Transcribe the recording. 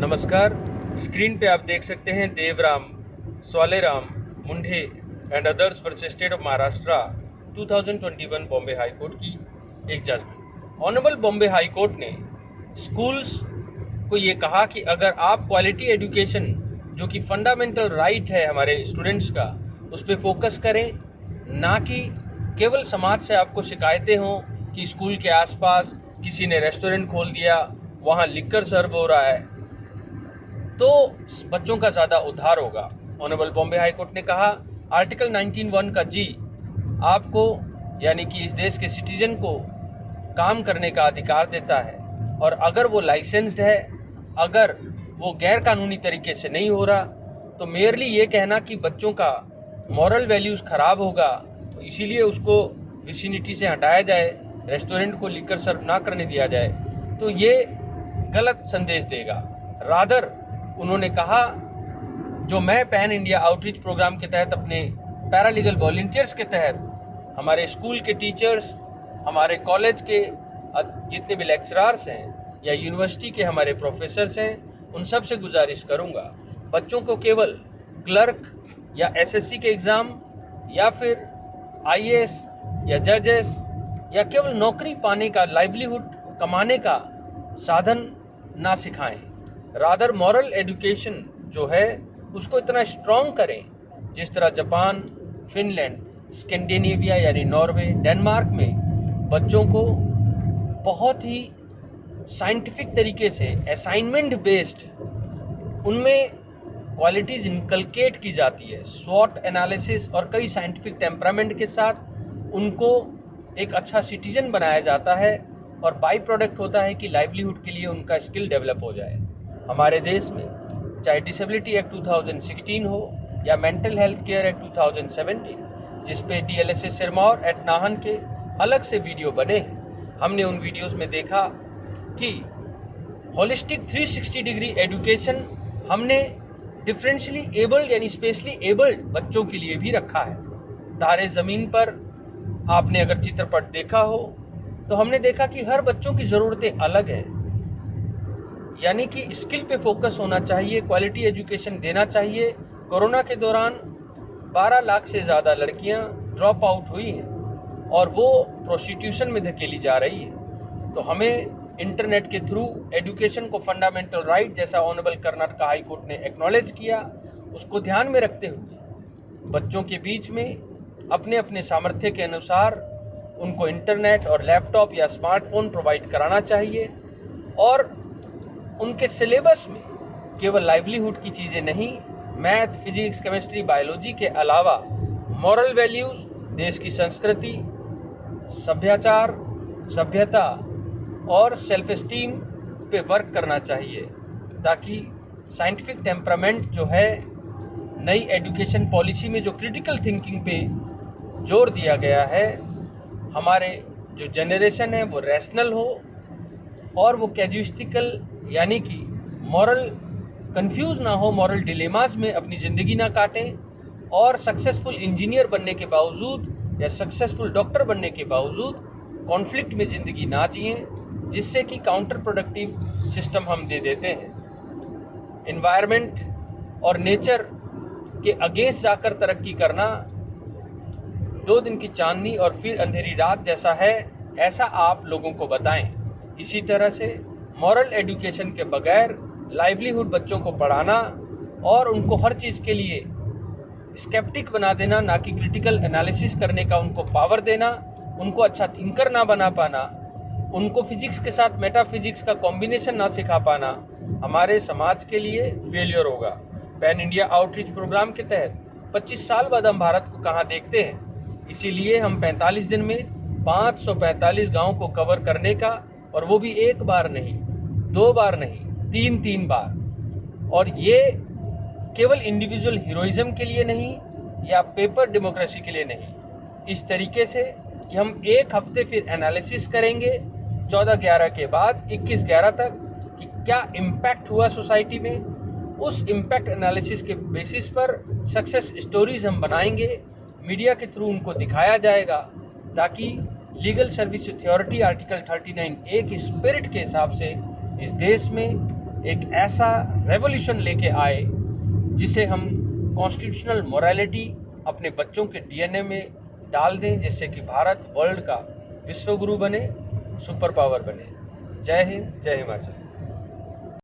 नमस्कार। स्क्रीन पे आप देख सकते हैं Devram, Swaleram, Mundhe and others versus state of Maharashtra 2021 Bombay high court की एक judgment. Honourable Bombay high court ने स्कूल्स को ये कहा कि अगर आप क्वालिटी एजुकेशन जो कि फंडामेंटल राइट है हमारे स्टूडेंट्स का, उस पर फोकस करें, ना कि केवल समाज से आपको शिकायतें हों कि स्कूल के आसपास किसी ने रेस्टोरेंट खोल दिया, वहाँ लिकर सर्व हो रहा है, तो बच्चों का ज़्यादा उद्धार होगा। ऑनरेबल बॉम्बे हाई कोर्ट ने कहा आर्टिकल 19(1) का जी आपको यानी कि इस देश के सिटीजन को काम करने का अधिकार देता है, और अगर वो लाइसेंस्ड है, अगर वो गैर कानूनी तरीके से नहीं हो रहा, तो मेयरली ये कहना कि बच्चों का मॉरल वैल्यूज़ ख़राब होगा, तो इसीलिए उसको विसिनिटी से हटाया जाए, रेस्टोरेंट को लिकर सर्व ना करने दिया जाए, तो ये गलत संदेश देगा। रादर उन्होंने कहा जो मैं पैन इंडिया आउटरीच प्रोग्राम के तहत अपने पैरालीगल वॉलंटियर्स के तहत हमारे स्कूल के टीचर्स, हमारे कॉलेज के जितने भी लेक्चरर्स हैं या यूनिवर्सिटी के हमारे प्रोफेसर्स हैं, उन सब से गुजारिश करूंगा, बच्चों को केवल क्लर्क या एसएससी के एग्ज़ाम या फिर आईएएस या जजेस या केवल नौकरी पाने का, लाइवलीहुड कमाने का साधन ना सिखाएं। रादर मॉरल एजुकेशन जो है उसको इतना स्ट्रॉन्ग करें जिस तरह जापान, फिनलैंड, स्कैंडिनेविया यानी नॉर्वे, डेनमार्क में बच्चों को बहुत ही साइंटिफिक तरीके से असाइनमेंट बेस्ड उनमें क्वालिटीज़ इनकलकेट की जाती है, स्वॉट एनालिसिस और कई साइंटिफिक टेम्परामेंट के साथ उनको एक अच्छा सिटीजन बनाया जाता है, और बाई प्रोडक्ट होता है कि लाइवलीहुड के लिए उनका स्किल डेवलप हो जाए। हमारे देश में चाहे डिसेबिलिटी एक्ट 2016 हो या मेंटल हेल्थ केयर एक्ट 2017, जिस पे डीएलएसए सिरमौर एट नाहन के अलग से वीडियो बने हैं, हमने उन वीडियोस में देखा कि होलिस्टिक 360 डिग्री एजुकेशन हमने डिफरेंशियली एबल्ड यानी स्पेशली एबल्ड बच्चों के लिए भी रखा है। तारे ज़मीन पर आपने अगर चित्रपट देखा हो तो हमने देखा कि हर बच्चों की ज़रूरतें अलग हैं, यानी कि स्किल पे फोकस होना चाहिए, क्वालिटी एजुकेशन देना चाहिए। कोरोना के दौरान 12 लाख से ज़्यादा लड़कियां ड्रॉप आउट हुई हैं और वो प्रोस्टिट्यूशन में धकेली जा रही है। तो हमें इंटरनेट के थ्रू एजुकेशन को फंडामेंटल राइट, जैसा ऑनरेबल कर्नाटक हाई कोर्ट ने एक्नॉलेज किया, उसको ध्यान में रखते हुए बच्चों के बीच में अपने अपने सामर्थ्य के अनुसार उनको इंटरनेट और लैपटॉप या स्मार्टफोन प्रोवाइड कराना चाहिए, और उनके सिलेबस में केवल लाइवलीहुड की चीज़ें नहीं, मैथ, फिजिक्स, केमिस्ट्री, बायोलॉजी के अलावा मॉरल वैल्यूज़, देश की संस्कृति, सभ्याचार, सभ्यता और सेल्फ एस्टीम पे वर्क करना चाहिए, ताकि साइंटिफिक टेम्परामेंट जो है नई एजुकेशन पॉलिसी में जो क्रिटिकल थिंकिंग पे जोर दिया गया है, हमारे जो जनरेशन है वो रैशनल हो और वो कैजुइस्टिकल यानी कि मॉरल कंफ्यूज ना हो, मॉरल डिलेमास में अपनी ज़िंदगी ना काटें, और सक्सेसफुल इंजीनियर बनने के बावजूद या सक्सेसफुल डॉक्टर बनने के बावजूद कॉन्फ्लिक्ट में ज़िंदगी ना जिएं, जिससे कि काउंटर प्रोडक्टिव सिस्टम हम दे देते हैं। इन्वायरमेंट और नेचर के अगेंस्ट जाकर तरक्की करना 2 दिन की चांदनी और फिर अंधेरी रात जैसा है, ऐसा आप लोगों को बताएं। इसी तरह से मॉरल एजुकेशन के बगैर लाइवलीहुड बच्चों को पढ़ाना और उनको हर चीज़ के लिए स्केप्टिक बना देना, ना कि क्रिटिकल एनालिसिस करने का उनको पावर देना, उनको अच्छा थिंकर ना बना पाना, उनको फिजिक्स के साथ मेटाफिजिक्स का कॉम्बिनेशन ना सिखा पाना हमारे समाज के लिए फेलियर होगा। पैन इंडिया आउटरीच प्रोग्राम के तहत 25 साल बाद हम भारत को कहाँ देखते हैं, इसीलिए हम 45 दिन में 545 गाँव को कवर करने का, और वो भी एक बार नहीं, 2 बार नहीं, 3 बार, और ये केवल इंडिविजुअल हीरोइज्म के लिए नहीं या पेपर डेमोक्रेसी के लिए नहीं, इस तरीके से कि हम एक हफ्ते फिर एनालिसिस करेंगे 14/11 के बाद 21/11 तक कि क्या इम्पैक्ट हुआ सोसाइटी में, उस इम्पैक्ट एनालिसिस के बेसिस पर सक्सेस स्टोरीज हम बनाएंगे, मीडिया के थ्रू उनको दिखाया जाएगा, ताकि legal service authority article 39A की स्पिरिट के हिसाब से इस देश में एक ऐसा रेवोल्यूशन लेके आए जिसे हम कॉन्स्टिट्यूशनल मोरालिटी अपने बच्चों के डीएनए में डाल दें, जिससे कि भारत वर्ल्ड का विश्व गुरु बने, सुपर पावर बने। जय हिंद, जय हिमाचल।